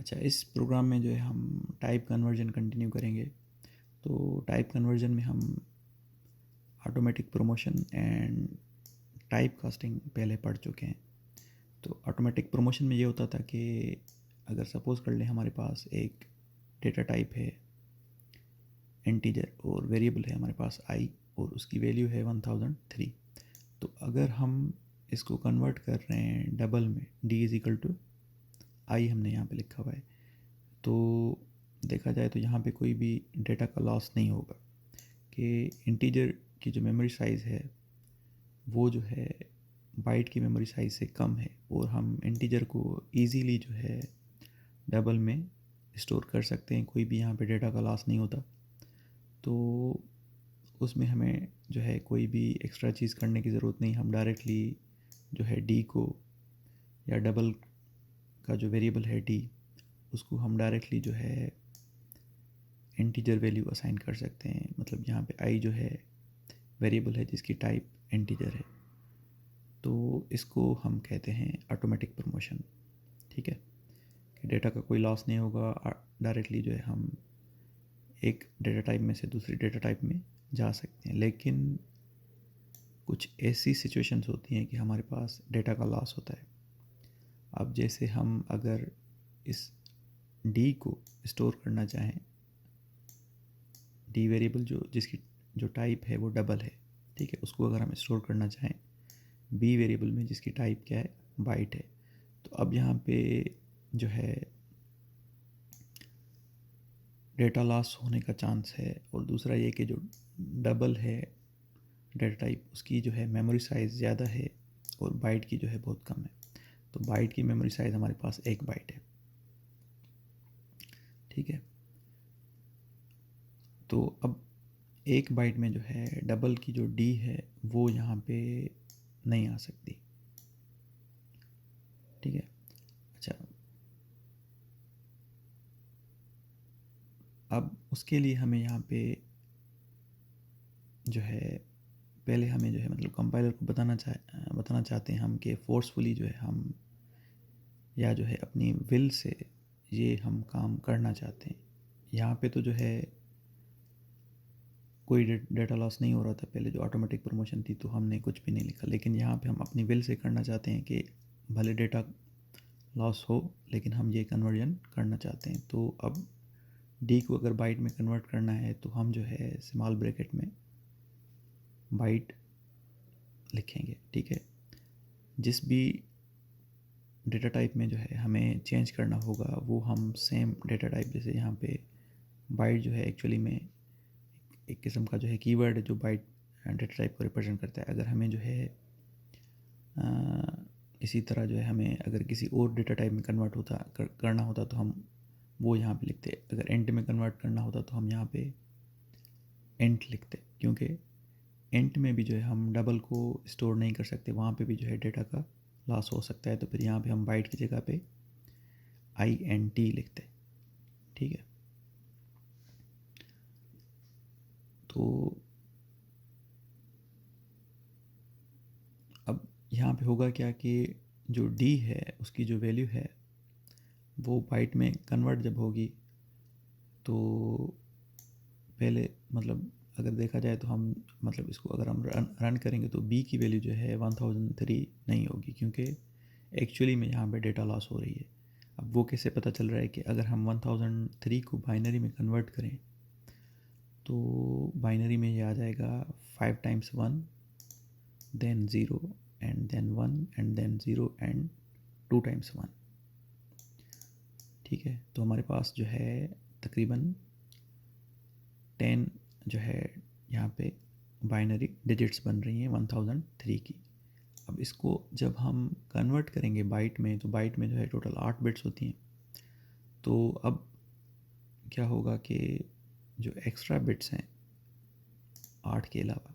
अच्छा, इस प्रोग्राम में जो है हम टाइप कन्वर्जन कंटिन्यू करेंगे। तो टाइप कन्वर्जन में हम automatic promotion and type casting पहले पढ़ चुके हैं। तो ऑटोमेटिक प्रमोशन में ये होता था कि अगर सपोज़ कर लें हमारे पास एक डेटा टाइप है इंटीजर और वेरिएबल है हमारे पास आई और उसकी वैल्यू है 1003। तो अगर हम इसको कन्वर्ट कर रहे हैं डबल में, डी इज़ इक्वल टू आई हमने यहाँ पे लिखा हुआ है, तो देखा जाए तो यहाँ पे कोई भी डेटा का लॉस नहीं होगा कि इंटीजर की जो मेमोरी साइज़ है वो जो है बाइट की मेमोरी साइज़ से कम है और हम इंटीजर को इजीली जो है डबल में स्टोर कर सकते हैं, कोई भी यहाँ पे डेटा का लॉस नहीं होता। तो उसमें हमें जो है कोई भी एक्स्ट्रा चीज़ करने की ज़रूरत नहीं, हम डायरेक्टली जो है डी को या डबल का जो वेरिएबल है डी उसको हम डायरेक्टली जो है इंटीजर वैल्यू असाइन कर सकते हैं। मतलब यहाँ पे आई जो है वेरिएबल है जिसकी टाइप इंटीजर है, तो इसको हम कहते हैं ऑटोमेटिक प्रमोशन। ठीक है, कि डेटा का कोई लॉस नहीं होगा, डायरेक्टली जो है हम एक डेटा टाइप में से दूसरी डेटा टाइप में जा सकते हैं। लेकिन कुछ ऐसी सिचुएशंस होती हैं कि हमारे पास डेटा का लॉस होता है। अब जैसे हम अगर इस डी को स्टोर करना चाहें, डी वेरिएबल जिसकी जो टाइप है वो डबल है, ठीक है, उसको अगर हम स्टोर करना चाहें बी वेरिएबल में जिसकी टाइप क्या है, बाइट है, तो अब यहाँ पे जो है डेटा लॉस होने का चांस है। और दूसरा ये कि जो डबल है डेटा टाइप उसकी जो है मेमोरी साइज़ ज़्यादा है और बाइट की जो है बहुत कम है। तो बाइट की मेमोरी साइज़ हमारे पास 1 बाइट है। ठीक है, तो अब 1 बाइट में जो है डबल की जो डी है वो यहाँ पे नहीं आ सकती। ठीक है, अच्छा, अब उसके लिए हमें यहाँ पे जो है पहले हमें जो है मतलब कंपाइलर को बताना चाहते हैं हम कि फोर्सफुली जो है हम या जो है अपनी विल से ये हम काम करना चाहते हैं। यहाँ पे तो जो है कोई डेटा लॉस नहीं हो रहा था, पहले जो ऑटोमेटिक प्रमोशन थी तो हमने कुछ भी नहीं लिखा, लेकिन यहाँ पे हम अपनी विल से करना चाहते हैं कि भले डेटा लॉस हो लेकिन हम ये कन्वर्जन करना चाहते हैं। तो अब डी को अगर बाइट में कन्वर्ट करना है तो हम जो है स्मॉल ब्रैकेट में बाइट लिखेंगे। ठीक है, जिस भी डेटा टाइप में जो है हमें चेंज करना होगा वो हम सेम डेटा टाइप, जैसे यहाँ पे बाइट जो है एक्चुअली में एक किस्म का जो है कीवर्ड है जो बाइट डेटा टाइप को रिप्रेजेंट करता है। अगर हमें जो है इसी तरह जो है हमें अगर किसी और डेटा टाइप में कन्वर्ट करना होता तो हम वो यहाँ पे लिखते। अगर एंट में कन्वर्ट करना होता तो हम यहाँ पे एंट लिखते, क्योंकि एंट में भी जो है हम डबल को स्टोर नहीं कर सकते, वहाँ पे भी जो है डेटा का लॉस हो सकता है। तो फिर यहाँ पे हम बाइट की जगह पे INT लिखते। ठीक है, तो अब यहाँ पे होगा क्या कि जो D है उसकी जो वैल्यू है वो बाइट में कन्वर्ट जब होगी तो पहले मतलब अगर देखा जाए तो हम मतलब इसको अगर हम रन करेंगे तो B की वैल्यू जो है 1003 नहीं होगी, क्योंकि एक्चुअली में यहाँ पे डेटा लॉस हो रही है। अब वो कैसे पता चल रहा है कि अगर हम 1003 को बाइनरी में कन्वर्ट करें तो बाइनरी में ये आ जाएगा 5 times 1 then 0 and then 1 and then 0 and 2 times 1। ठीक है, तो हमारे पास जो है तकरीबन 10 जो है यहाँ पे बाइनरी डिजिट्स बन रही हैं 1003 की। अब इसको जब हम कन्वर्ट करेंगे बाइट में तो बाइट में जो है टोटल 8 बिट्स होती हैं। तो अब क्या होगा कि जो एक्स्ट्रा बिट्स हैं 8 के अलावा,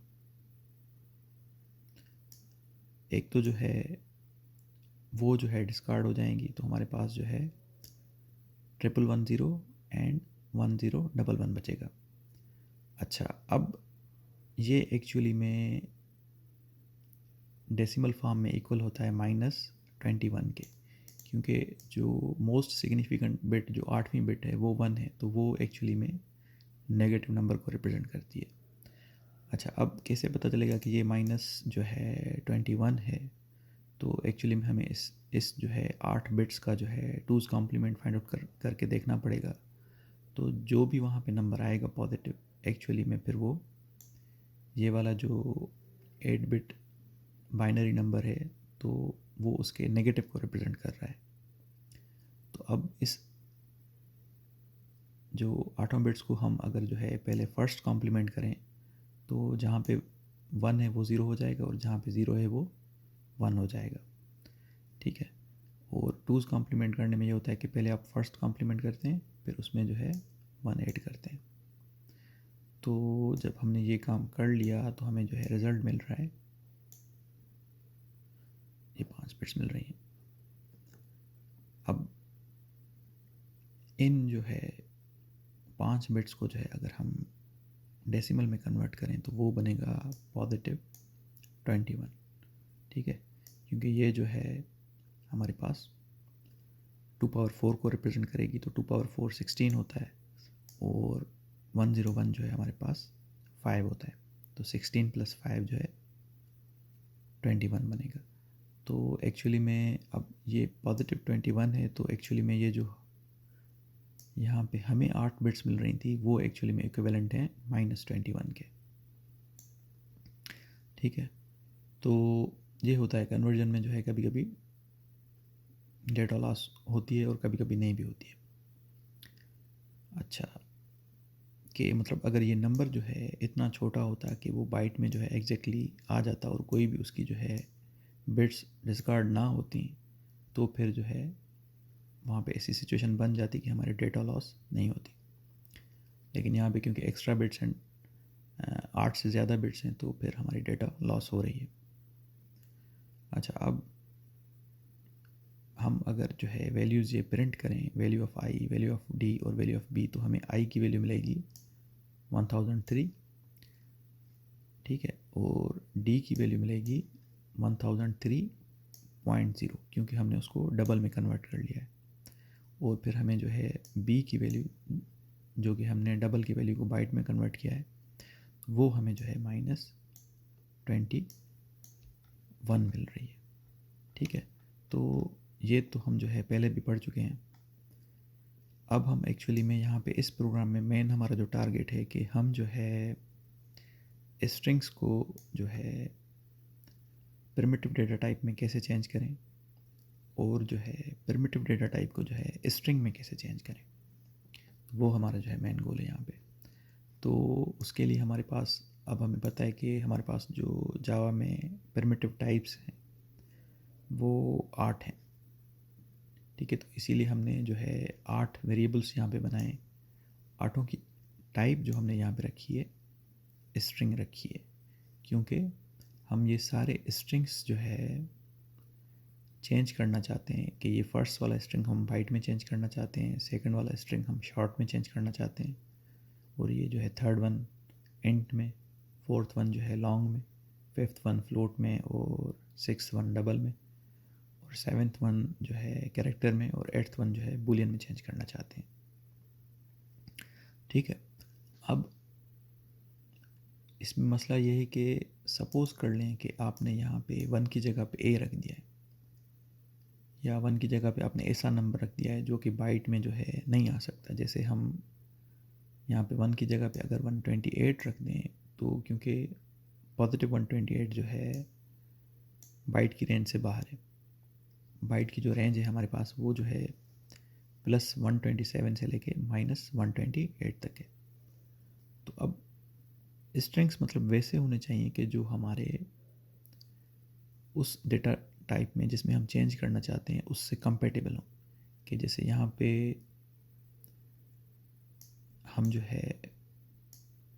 एक तो जो है वो जो है डिस्कार्ड हो जाएंगी, तो हमारे पास जो है 1110 एंड 1011 बचेगा। अच्छा, अब ये एक्चुअली में डेसिमल फॉर्म में इक्वल होता है -21 के, क्योंकि जो मोस्ट सिग्निफिकेंट बिट जो 8वीं बिट है वो 1 है, तो वो एक्चुअली में नेगेटिव नंबर को रिप्रेजेंट करती है। अच्छा, अब कैसे पता चलेगा कि ये माइनस जो है 21 है? तो एक्चुअली में हमें इस जो है 8 बिट्स का जो है टूज़ कॉम्प्लीमेंट फाइंड आउट करके देखना पड़ेगा। तो जो भी वहाँ पे नंबर आएगा पॉजिटिव, एक्चुअली में फिर वो ये वाला जो 8 बिट बाइनरी नंबर है तो वो उसके नेगेटिव को रिप्रेजेंट कर रहा है। तो अब इस जो 8 बिट्स को हम अगर जो है पहले फर्स्ट कॉम्प्लीमेंट करें तो जहाँ पे 1 है वो 0 हो जाएगा और जहाँ पे 0 है वो 1 हो जाएगा। ठीक है, और टूज़ कॉम्प्लीमेंट करने में ये होता है कि पहले आप फर्स्ट कॉम्प्लीमेंट करते हैं, फिर उसमें जो है 1 ऐड करते हैं। तो जब हमने ये काम कर लिया तो हमें जो है रिज़ल्ट मिल रहा है, ये 5 बिट्स मिल रही हैं। अब इन जो है 5 बिट्स को जो है अगर हम डेसिमल में कन्वर्ट करें तो वो बनेगा पॉजिटिव 21। ठीक है, क्योंकि ये जो है हमारे पास 2 पावर 4 को रिप्रेजेंट करेगी, तो 2 पावर 4 16 होता है और 101 जो है हमारे पास 5 होता है, तो 16 + 5 जो है 21 बनेगा। तो एक्चुअली में अब ये पॉजिटिव 21 है, तो एक्चुअली में ये जो यहाँ पे हमें 8 बिट्स मिल रही थी वो एक्चुअली में इक्विवेलेंट हैं -21 के। ठीक है, तो ये होता है कन्वर्जन में जो है कभी कभी डेटा लॉस होती है और कभी कभी नहीं भी होती है। अच्छा, कि मतलब अगर ये नंबर जो है इतना छोटा होता कि वो बाइट में जो है एग्जैक्टली आ जाता और कोई भी उसकी जो है बिट्स डिस्कार्ड ना होती, तो फिर जो है वहाँ पे ऐसी सिचुएशन बन जाती कि हमारे डेटा लॉस नहीं होती। लेकिन यहाँ पे क्योंकि एक्स्ट्रा बिट्स हैं, 8 से ज़्यादा बिट्स हैं, तो फिर हमारी डेटा लॉस हो रही है। अच्छा, अब हम अगर जो है वैल्यूज़ ये प्रिंट करें, value of I, value of D और वैल्यू ऑफ बी, तो हमें आई की वैल्यू मिलेगी 1003। ठीक है, और डी की वैल्यू मिलेगी 1003.0, क्योंकि हमने उसको डबल में कन्वर्ट कर लिया है। और फिर हमें जो है बी की वैल्यू, जो कि हमने डबल की वैल्यू को बाइट में कन्वर्ट किया है, वो हमें जो है -21 मिल रही है। ठीक है, तो ये तो हम जो है पहले भी पढ़ चुके हैं। अब हम एक्चुअली में यहाँ पे इस प्रोग्राम में मेन हमारा जो टारगेट है कि हम जो है स्ट्रिंग्स को जो है प्रिमिटिव डेटा टाइप में कैसे चेंज करें और जो है प्रिमिटिव डेटा टाइप को जो है स्ट्रिंग में कैसे चेंज करें, वो हमारा जो है मेन गोल है यहाँ पे। तो उसके लिए हमारे पास अब हमें पता है कि हमारे पास जो जावा में प्रिमिटिव टाइप्स हैं वो 8 हैं। ठीक है, तो इसीलिए हमने जो है 8 वेरिएबल्स यहाँ पे बनाए। 8 की टाइप जो हमने यहाँ पे रखी है स्ट्रिंग रखी है, क्योंकि हम ये सारे स्ट्रिंग्स जो है चेंज करना चाहते हैं कि ये फर्स्ट वाला स्ट्रिंग हम बाइट में चेंज करना चाहते हैं, सेकंड वाला स्ट्रिंग हम शॉर्ट में चेंज करना चाहते हैं, और ये जो है थर्ड वन इंट में, फोर्थ वन जो है लॉन्ग में, फिफ्थ वन फ्लोट में, और सिक्स्थ वन डबल में, और सेवन्थ वन जो है कैरेक्टर में, और एट्थ वन जो है बूलियन में चेंज करना चाहते हैं। ठीक है, अब इसमें मसला ये है कि सपोज़ कर लें कि आपने यहाँ पे 1 की जगह पे ए रख दिया है, या 1 की जगह पे आपने ऐसा नंबर रख दिया है जो कि बाइट में जो है नहीं आ सकता। जैसे हम यहाँ पे 1 की जगह पे अगर 128 रख दें, तो क्योंकि पॉजिटिव 128 जो है बाइट की रेंज से बाहर है। बाइट की जो रेंज है हमारे पास वो जो है +127 से लेके -128 तक है। तो अब स्ट्रिंग्स मतलब वैसे होने चाहिए कि जो हमारे उस डेटा टाइप में जिसमें हम चेंज करना चाहते हैं उससे कंपेटेबल हो। कि जैसे यहाँ पे हम जो है,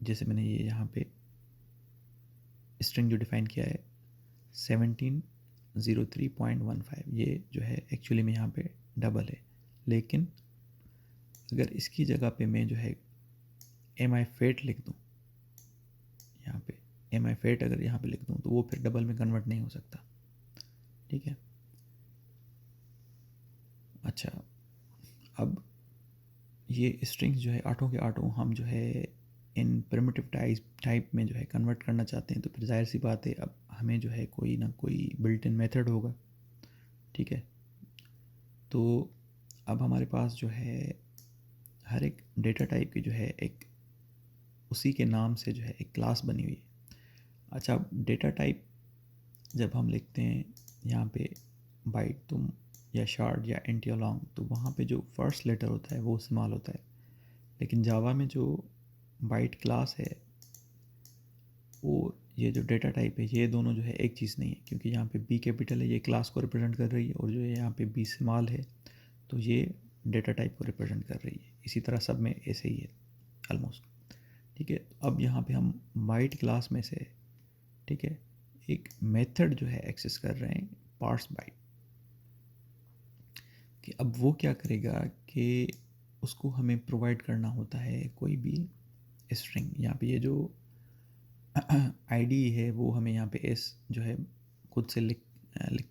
जैसे मैंने ये यहाँ पे स्ट्रिंग जो डिफ़ाइन किया है 1703.15, ये जो है एक्चुअली में यहाँ पे डबल है। लेकिन अगर इसकी जगह पे मैं जो है mi fat लिख दूँ, यहाँ पे mi fat अगर यहाँ पे लिख दूँ तो वो फिर डबल में कन्वर्ट नहीं हो सकता। ठीक है, अच्छा, अब ये स्ट्रिंग्स जो है आठों के आठों हम जो है इन प्रिमिटिव टाइप में जो है कन्वर्ट करना चाहते हैं, तो फिर जाहिर सी बात है अब हमें जो है कोई ना कोई बिल्ट इन मेथड होगा। ठीक है, तो अब हमारे पास जो है हर एक डेटा टाइप की जो है एक उसी के नाम से जो है एक क्लास बनी हुई है। अच्छा, अब डेटा टाइप जब हम लिखते हैं यहाँ पे बाइट तुम या शार्ट या इंट या लॉन्ग, तो वहाँ पे जो फर्स्ट लेटर होता है वो इस्तेमाल होता है। लेकिन जावा में जो बाइट क्लास है और ये जो डेटा टाइप है, ये दोनों जो है एक चीज़ नहीं है, क्योंकि यहाँ पे बी कैपिटल है, ये क्लास को रिप्रेजेंट कर रही है, और जो है यहाँ पे बी स्मॉल है तो ये डेटा टाइप को रिप्रेजेंट कर रही है। इसी तरह सब में ऐसे ही है ऑलमोस्ट। ठीक है, तो अब यहाँ पे हम बाइट क्लास में से, ठीक है, एक मेथड जो है एक्सेस कर रहे हैं पार्स बाइट, कि अब वो क्या करेगा कि उसको हमें प्रोवाइड करना होता है कोई भी स्ट्रिंग। यहाँ पे ये जो आईडी है वो हमें यहाँ पे एस जो है खुद से लिख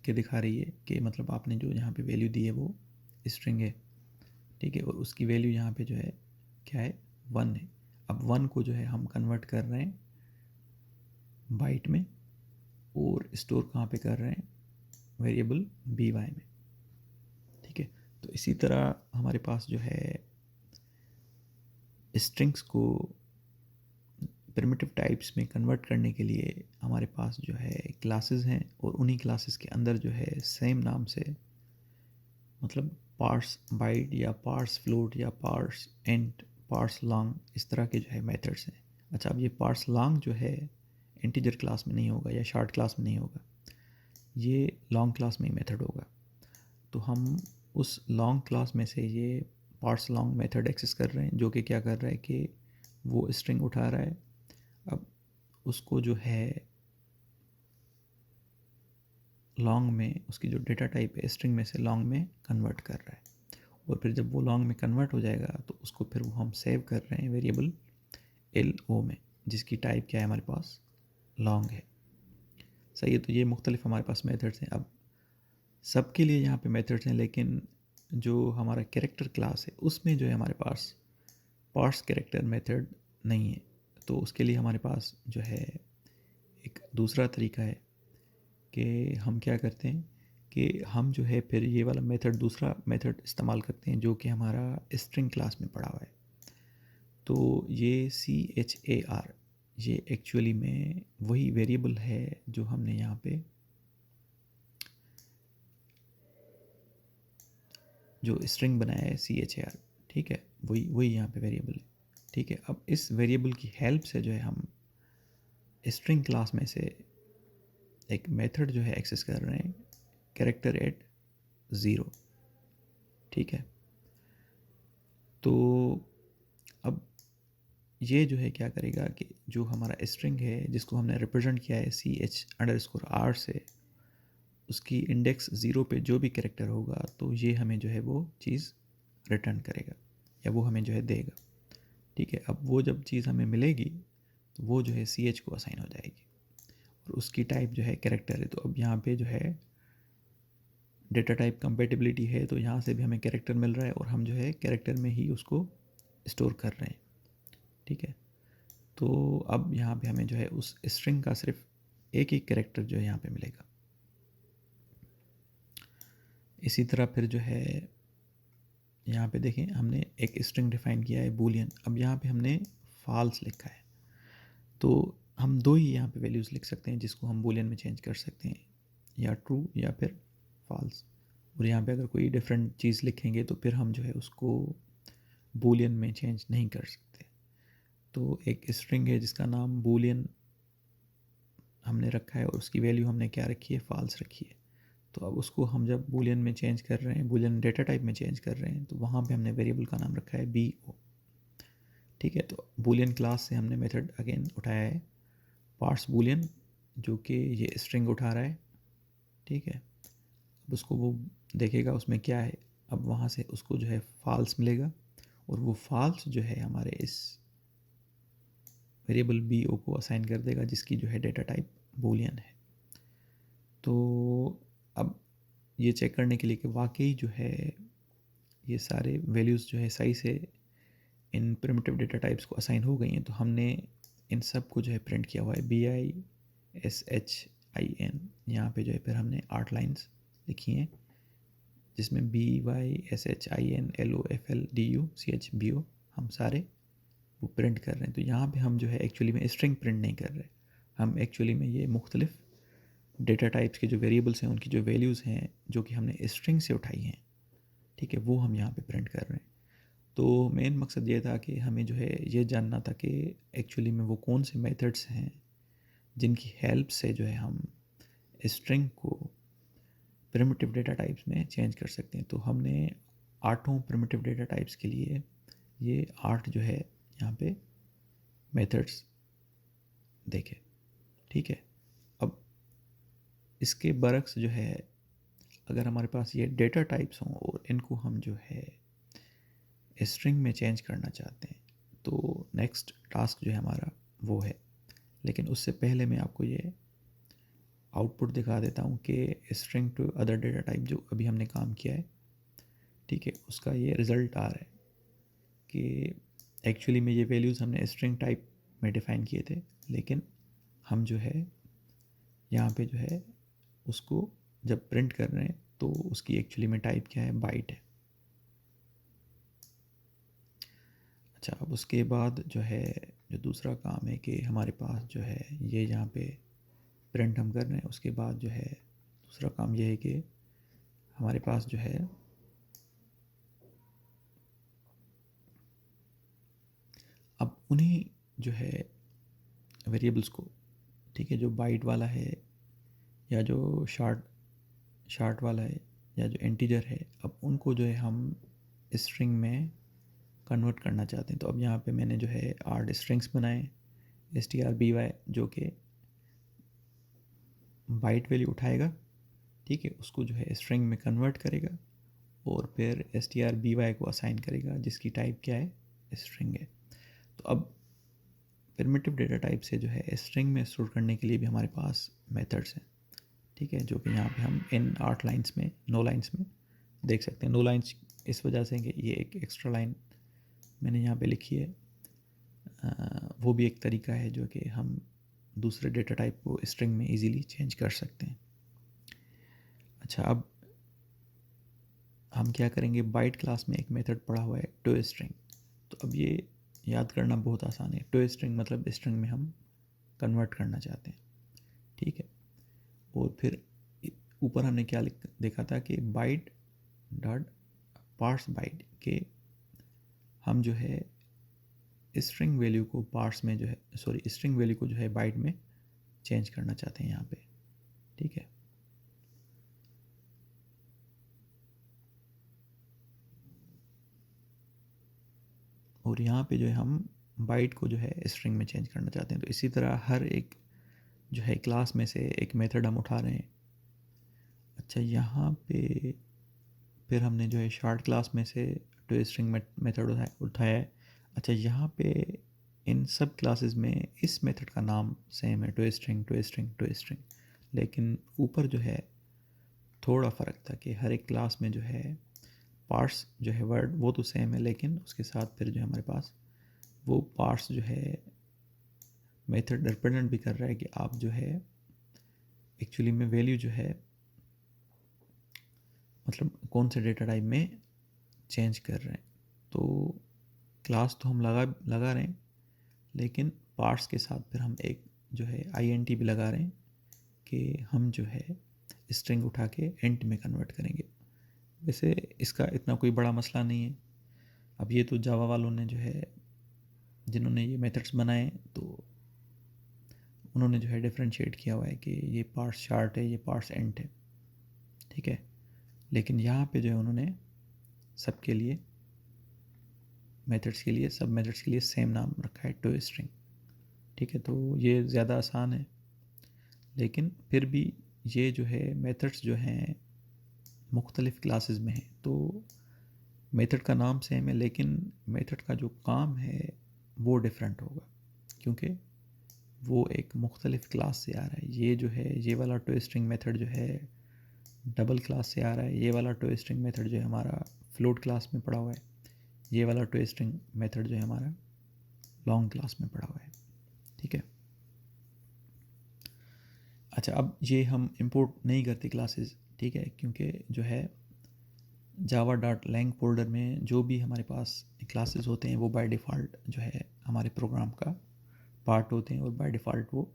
के दिखा रही है कि मतलब आपने जो यहाँ पे वैल्यू दी है वो स्ट्रिंग है। ठीक है, और उसकी वैल्यू यहाँ पे जो है क्या है, 1 है। अब 1 को जो है हम कन्वर्ट कर रहे हैं बाइट में, और स्टोर कहाँ पे कर रहे हैं, वेरिएबल बी वाई में। ठीक है, तो इसी तरह हमारे पास जो है स्ट्रिंग्स को प्रिमिटिव टाइप्स में कन्वर्ट करने के लिए हमारे पास जो है क्लासेस हैं, और उन्हीं क्लासेस के अंदर जो है सेम नाम से, मतलब पार्स बाइट या पार्स फ्लोट या पार्स इंट, पार्स लॉन्ग, इस तरह के जो है मेथड्स हैं। अच्छा, अब ये पार्स लॉन्ग जो है इंटीजर क्लास में नहीं होगा या शॉर्ट क्लास में नहीं होगा, ये लॉन्ग क्लास में ही मेथड होगा। तो हम उस लॉन्ग क्लास में से ये पार्स लॉन्ग मेथड एक्सेस कर रहे हैं, जो कि क्या कर रहा है कि वो स्ट्रिंग उठा रहा है, अब उसको जो है लॉन्ग में, उसकी जो डेटा टाइप है स्ट्रिंग में से लॉन्ग में कन्वर्ट कर रहा है, और फिर जब वो लॉन्ग में कन्वर्ट हो जाएगा तो उसको फिर वो हम सेव कर रहे हैं वेरिएबल एल ओ में, जिसकी टाइप क्या है हमारे पास, लॉन्ग है। सही है, तो ये मुख्तलिफ हमारे पास मेथड्स हैं। अब सबके लिए यहाँ पे मेथड्स हैं, लेकिन जो हमारा कैरेक्टर क्लास है उसमें जो है हमारे पास पार्स कैरेक्टर मेथड नहीं है। तो उसके लिए हमारे पास जो है एक दूसरा तरीका है कि हम क्या करते हैं कि हम जो है फिर ये वाला मेथड, दूसरा मेथड इस्तेमाल करते हैं जो कि हमारा स्ट्रिंग क्लास में पड़ा हुआ है। तो ये CHAR, ये एक्चुअली में वही वेरिएबल है जो हमने यहाँ पे जो स्ट्रिंग बनाया है CHAR। ठीक है, वही वही यहाँ पे वेरिएबल है। ठीक है, अब इस वेरिएबल की हेल्प से जो है हम स्ट्रिंग क्लास में से एक मेथड जो है एक्सेस कर रहे हैं, कैरेक्टर एट 0। ठीक है, तो अब ये जो है क्या करेगा कि जो हमारा स्ट्रिंग है जिसको हमने रिप्रेजेंट किया है CH_R से, उसकी इंडेक्स 0 पे जो भी कैरेक्टर होगा तो ये हमें जो है वो चीज़ रिटर्न करेगा या वो हमें जो है देगा। ठीक है, अब वो जब चीज़ हमें मिलेगी तो वो जो है CH को असाइन हो जाएगी, और उसकी टाइप जो है कैरेक्टर है। तो अब यहाँ पे जो है डेटा टाइप कंपेटिबिलिटी है, तो यहाँ से भी हमें कैरेक्टर मिल रहा है और हम जो है कैरेक्टर में ही उसको स्टोर कर रहे हैं। ठीक है, तो अब यहाँ पे हमें जो है उस स्ट्रिंग का सिर्फ एक ही कैरेक्टर जो है यहाँ पे मिलेगा। इसी तरह फिर जो है यहाँ पे देखें, हमने एक स्ट्रिंग डिफाइन किया है बूलियन। अब यहाँ पे हमने फॉल्स लिखा है, तो हम दो ही यहाँ पे वैल्यूज़ लिख सकते हैं जिसको हम बूलियन में चेंज कर सकते हैं, या ट्रू या फिर फॉल्स। और यहाँ पे अगर कोई डिफरेंट चीज़ लिखेंगे तो फिर हम जो है उसको बूलियन में चेंज नहीं कर सकते। तो एक स्ट्रिंग है जिसका नाम बूलियन हमने रखा है, और उसकी वैल्यू हमने क्या रखी है, फॉल्स रखी है। तो अब उसको हम जब बूलियन में चेंज कर रहे हैं, बूलियन डेटा टाइप में चेंज कर रहे हैं, तो वहाँ पे हमने वेरिएबल का नाम रखा है BO। ठीक है, तो बूलियन क्लास से हमने मेथड अगेन उठाया है पार्स बूलियन, जो कि ये स्ट्रिंग उठा रहा है। ठीक है, अब उसको वो देखेगा उसमें क्या है, अब वहाँ से उसको जो है फॉल्स मिलेगा, और वो फॉल्स जो है हमारे इस वेरिएबल BO को असाइन कर देगा, जिसकी जो है डेटा टाइप बूलियन है। तो अब ये चेक करने के लिए कि वाकई जो है ये सारे वैल्यूज़ जो है सही से इन प्रिमिटिव डेटा टाइप्स को असाइन हो गई हैं, तो हमने इन सब को जो है प्रिंट किया हुआ है BISHIN। यहाँ पे जो है फिर हमने 8 लाइन्स लिखी हैं जिसमें BYSHINLOFLDUCHBO हम सारे वो प्रिंट कर रहे हैं। तो यहाँ पे हम जो है एक्चुअली में स्ट्रिंग प्रिंट नहीं कर रहे, हम एक्चुअली में ये मुख्तलिफ डेटा टाइप्स के जो वेरिएबल्स हैं उनकी जो वैल्यूज़ हैं जो कि हमने स्ट्रिंग से उठाई हैं, ठीक है, वो हम यहाँ पे प्रिंट कर रहे हैं। तो मेन मकसद ये था कि हमें जो है ये जानना था कि एक्चुअली में वो कौन से मेथड्स हैं जिनकी हेल्प से जो है हम स्ट्रिंग को प्रिमिटिव डेटा टाइप्स में चेंज कर सकते हैं। तो हमने 8 प्रिमिटिव डेटा टाइप्स के लिए ये 8 जो है यहाँ पे मेथड्स देखे, ठीक है। अब इसके बरक्स जो है अगर हमारे पास ये डेटा टाइप्स हों और इनको हम जो है स्ट्रिंग में चेंज करना चाहते हैं, तो नेक्स्ट टास्क जो है हमारा वो है। लेकिन उससे पहले मैं आपको ये आउटपुट दिखा देता हूँ कि string to other data type जो अभी हमने काम किया है, ठीक है, उसका ये रिज़ल्ट आ रहा है कि एक्चुअली में ये वैल्यूज़ हमने स्ट्रिंग टाइप में डिफ़ाइन किए थे, लेकिन हम जो है यहाँ पे जो है उसको जब प्रिंट कर रहे हैं तो उसकी एक्चुअली में टाइप क्या है, बाइट है। अच्छा, अब उसके बाद जो है जो दूसरा काम है कि हमारे पास जो है ये यहाँ पे प्रिंट हम कर रहे हैं, उसके बाद जो है दूसरा काम ये है कि हमारे पास जो है अब उन्हीं जो है वेरिएबल्स को, ठीक है, जो बाइट वाला है या जो शार्ट वाला है या जो इंटीजर है, अब उनको जो है हम स्ट्रिंग में कन्वर्ट करना चाहते हैं। तो अब यहाँ पे मैंने जो है 8 स्ट्रिंग्स बनाए, STRBY जो कि बाइट वैल्यू उठाएगा, ठीक है, उसको जो है स्ट्रिंग में कन्वर्ट करेगा और फिर STRBY को असाइन करेगा जिसकी टाइप क्या है, स्ट्रिंग है। तो अब प्रिमिटिव डेटा टाइप से जो है स्ट्रिंग में स्टोर करने के लिए भी हमारे पास मेथड्स हैं, ठीक है, जो कि यहाँ पे हम इन 8 लाइन्स में 9 लाइन्स में देख सकते हैं। 9 लाइन्स इस वजह से कि ये एक एक्स्ट्रा लाइन मैंने यहाँ पे लिखी है, वो भी एक तरीका है जो कि हम दूसरे डेटा टाइप को स्ट्रिंग में इजीली चेंज कर सकते हैं। अच्छा, अब हम क्या करेंगे, बाइट क्लास में एक मेथड पड़ा हुआ है टो स्ट्रिंग। तो अब ये याद करना बहुत आसान है, टो स्ट्रिंग मतलब स्ट्रिंग में हम कन्वर्ट करना चाहते हैं, ठीक है। और फिर ऊपर हमने क्या देखा था कि बाइट डॉट पार्स बाइट के हम जो है स्ट्रिंग वैल्यू को पार्स में जो है स्ट्रिंग वैल्यू को जो है बाइट में चेंज करना चाहते हैं यहाँ पे, ठीक है। और यहाँ पे जो है हम बाइट को जो है स्ट्रिंग में चेंज करना चाहते हैं। तो इसी तरह हर एक जो है क्लास में से एक मेथड हम उठा रहे हैं। अच्छा, यहाँ पे फिर हमने जो है शार्ट क्लास में से टो स्ट्रिंग मेथड उठाया है। अच्छा, यहाँ पे इन सब क्लासेस में इस मेथड का नाम सेम है, to string to string to string, लेकिन ऊपर जो है थोड़ा फ़र्क था कि हर एक क्लास में जो है पार्ट्स जो है वर्ड वो तो सेम है, लेकिन उसके साथ फिर जो है हमारे पास वो पार्ट्स जो है मेथड रिप्रेजेंट भी कर रहा है कि आप जो है एक्चुअली में वैल्यू जो है मतलब कौन से डेटा टाइप में चेंज कर रहे हैं। तो क्लास तो हम लगा रहे हैं, लेकिन पार्ट्स के साथ फिर हम एक जो है INT भी लगा रहे हैं कि हम जो है स्ट्रिंग उठा के इंट में कन्वर्ट करेंगे। वैसे इसका इतना कोई बड़ा मसला नहीं है। अब ये तो जावा वालों ने जो है जिन्होंने ये मेथड्स बनाए तो उन्होंने जो है डिफरेंशिएट किया हुआ है कि ये पार्ट्स शार्ट है, ये पार्ट्स इंट है, ठीक है। लेकिन यहाँ पे जो है उन्होंने सबके लिए मेथड्स के लिए सब मेथड्स के लिए सेम नाम रखा है, टो स्ट्रिंग, ठीक है। तो ये ज़्यादा आसान है, लेकिन फिर भी ये जो है मेथड्स जो हैं मुख्तलिफ़ क्लासेस में हैं, तो मेथड का नाम सेम है लेकिन मेथड का जो काम है वो डिफरेंट होगा, क्योंकि वो एक मुख्तलिफ़ क्लास से आ रहा है। ये जो है ये वाला टो स्ट्रिंग मेथड जो है डबल क्लास से आ रहा है, ये वाला टो स्ट्रिंग मेथड जो है हमारा फ्लोट क्लास में पड़ा हुआ है, ये वाला टू स्ट्रिंग मेथड जो है हमारा लॉन्ग क्लास में पड़ा हुआ है। ठीक है। अच्छा, अब ये हम इंपोर्ट नहीं करते क्लासेस, ठीक है, क्योंकि जो है java.lang फोल्डर में जो भी हमारे पास क्लासेस होते हैं वो बाय डिफ़ॉल्ट जो है हमारे प्रोग्राम का पार्ट होते हैं और बाय डिफ़ॉल्ट वो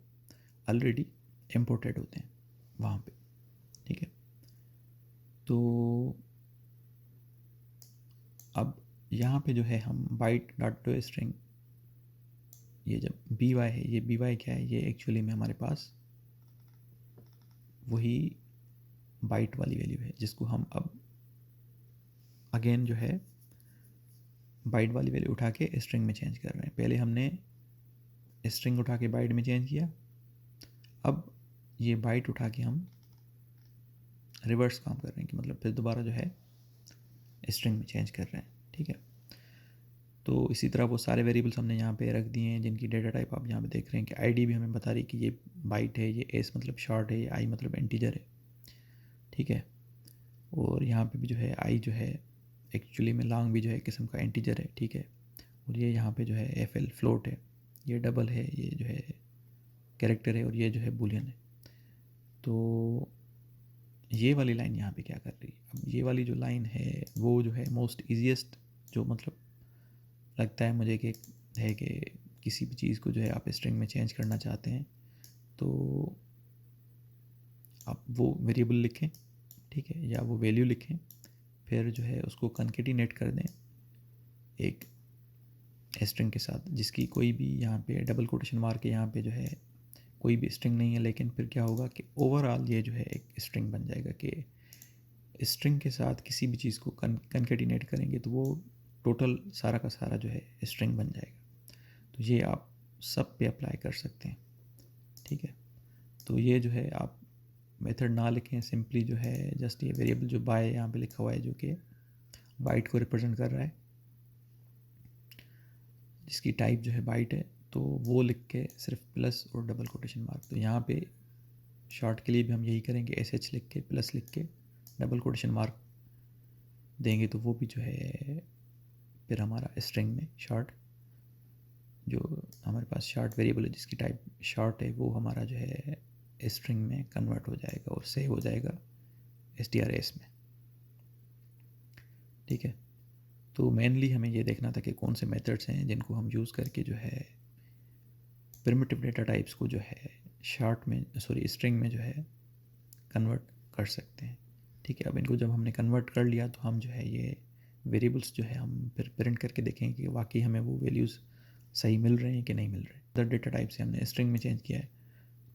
ऑलरेडी इम्पोर्टेड होते हैं वहाँ पे। ठीक है। तो अब यहाँ पे जो है हम बाइट डॉट टू स्ट्रिंग, ये जब बी वाई है, ये बी वाई क्या है, ये एक्चुअली में हमारे पास वही बाइट वाली वैल्यू है जिसको हम अब अगेन जो है बाइट वाली वैल्यू उठा के स्ट्रिंग में चेंज कर रहे हैं। पहले हमने स्ट्रिंग उठा के बाइट में चेंज किया, अब ये बाइट उठा के हम रिवर्स काम कर रहे हैं कि मतलब फिर दोबारा जो है स्ट्रिंग में चेंज कर रहे हैं। ठीक है। तो इसी तरह वो सारे वेरिएबल्स हमने यहाँ पे रख दिए हैं जिनकी डेटा टाइप आप यहाँ पे देख रहे हैं कि आईडी भी हमें बता रही है कि ये बाइट है, ये एस मतलब शॉर्ट है, ये आई मतलब इंटीजर है। ठीक है। और यहाँ पे भी जो है आई जो है एक्चुअली में लॉन्ग भी जो है किस्म का इंटीजर है। ठीक है। और ये यहाँ पे जो है एफ एल फ्लोट है, ये डबल है, ये जो है कैरेक्टर है, और ये जो है बुलियन है। तो ये वाली लाइन यहाँ पे क्या कर रही है, अब ये वाली जो लाइन है वो जो है मोस्ट ईजीएस्ट जो मतलब लगता है मुझे कि है कि किसी भी चीज़ को जो है आप स्ट्रिंग में चेंज करना चाहते हैं तो आप वो वेरिएबल लिखें, ठीक है, या वो वैल्यू लिखें, फिर जो है उसको कनकेटिनेट कर दें एक स्ट्रिंग के साथ जिसकी कोई भी यहाँ पे डबल कोटेशन मार के यहाँ पे जो है कोई भी स्ट्रिंग नहीं है, लेकिन फिर क्या होगा कि ओवरऑल ये जो है एक स्ट्रिंग बन जाएगा कि स्ट्रिंग के साथ किसी भी चीज़ को कनकेटिनेट करेंगे तो वो टोटल सारा का सारा जो है स्ट्रिंग बन जाएगा। तो ये आप सब पे अप्लाई कर सकते हैं। ठीक है। तो ये जो है आप मेथड ना लिखें, सिंपली जो है जस्ट ये वेरिएबल जो बाय यहाँ पे लिखा हुआ है जो कि बाइट को रिप्रेजेंट कर रहा है, जिसकी टाइप जो है बाइट है, तो वो लिख के सिर्फ प्लस और डबल कोटेशन मार्क। तो यहाँ पे शॉर्ट के लिए भी हम यही करेंगे, एस एच लिख के प्लस लिख के डबल कोटेशन मार्क देंगे तो वो भी जो है फिर हमारा स्ट्रिंग में शॉर्ट जो हमारे पास शॉर्ट वेरिएबल है जिसकी टाइप शॉर्ट है वो हमारा जो है स्ट्रिंग में कन्वर्ट हो जाएगा और सेव हो जाएगा STRS में। ठीक है। तो मेनली हमें ये देखना था कि कौन से मेथड्स हैं जिनको हम यूज़ करके जो है प्रिमिटिव डेटा टाइप्स को जो है स्ट्रिंग में जो है कन्वर्ट कर सकते हैं। ठीक है। अब इनको जब हमने कन्वर्ट कर लिया तो हम जो है ये वेरिएबल्स जो है हम फिर प्रिंट करके देखेंगे कि वाकई हमें वो वैल्यूज़ सही मिल रहे हैं कि नहीं मिल रहे। अदर डेटा टाइप से हमने स्ट्रिंग में चेंज किया है,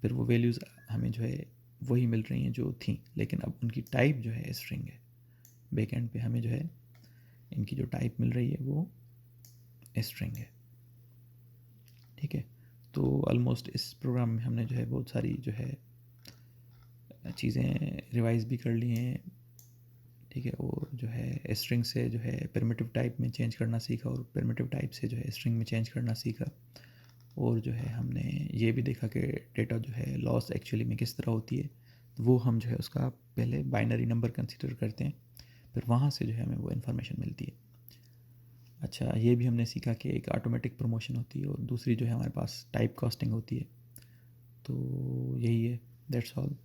फिर वो वैल्यूज़ हमें जो है वही मिल रही हैं जो थी, लेकिन अब उनकी टाइप जो है स्ट्रिंग है। बैक एंड पे हमें जो है इनकी जो टाइप मिल रही है वो स्ट्रिंग है। ठीक है। तो ऑलमोस्ट इस प्रोग्राम में हमने जो है बहुत सारी जो है चीज़ें रिवाइज भी कर ली हैं। ठीक है। और जो है स्ट्रिंग से जो है प्रिमिटिव टाइप में चेंज करना सीखा और प्रिमिटिव टाइप से जो है स्ट्रिंग में चेंज करना सीखा। और जो है हमने ये भी देखा कि डेटा जो है लॉस एक्चुअली में किस तरह होती है, तो वो हम जो है उसका पहले बाइनरी नंबर कंसीडर करते हैं, फिर वहाँ से जो है हमें वो इन्फॉर्मेशन मिलती है। अच्छा, ये भी हमने सीखा कि एक ऑटोमेटिक प्रमोशन होती है और दूसरी जो है हमारे पास टाइप कास्टिंग होती है। तो यही है, दैट्स ऑल।